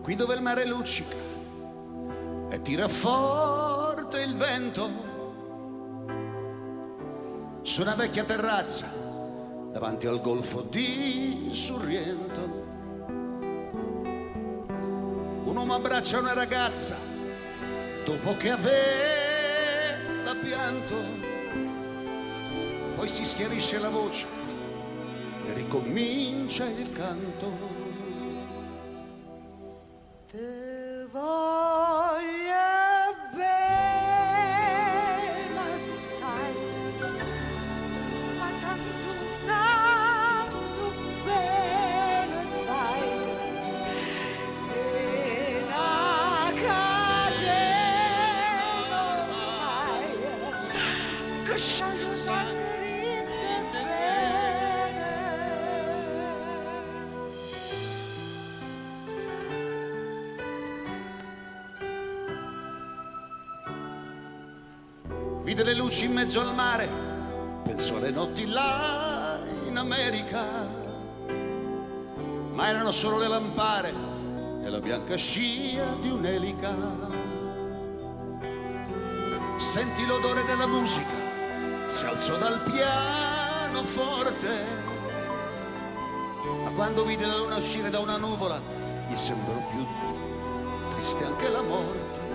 qui dove il mare luccica e tira forte il vento, su una vecchia terrazza davanti al golfo di Sorrento, un uomo abbraccia una ragazza dopo che aveva pianto, poi si schiarisce la voce e ricomincia il canto. Te voglio bene assai, ma tanto, tanto bene sai, che la catena ormai, che scioglie sangue bene. Vide le luci in mezzo al mare, pensò alle notti là in America, ma erano solo le lampare e la bianca scia di un'elica. Sentì l'odore della musica, si alzò dal pianoforte, ma quando vide la luna uscire da una nuvola gli sembrò più triste anche la morte.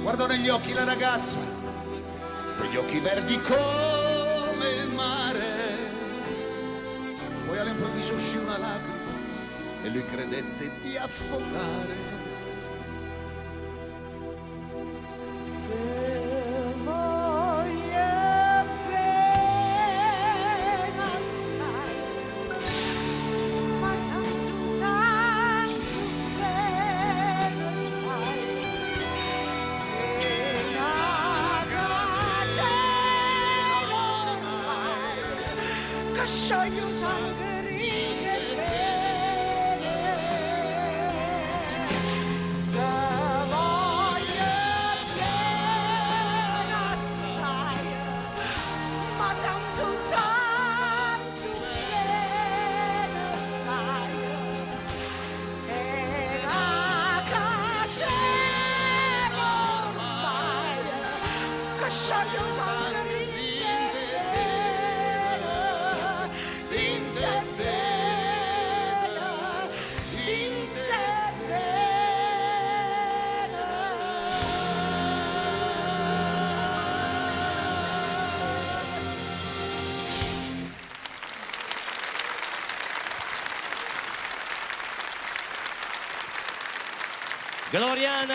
Guardò negli occhi la ragazza, quegli occhi verdi come il mare, poi all'improvviso uscì una lacrima e lui credette di affogare. Te voglio bene assai, ma tanto, tanto bene sai, che la catena ormai, che scioglie sangue ricche bene. Te voglio bene assai, ma tanto, tanto bene sai, che la catena ormai, che scioglie sangue ricche bene, in te bene, in te bene. Gloriana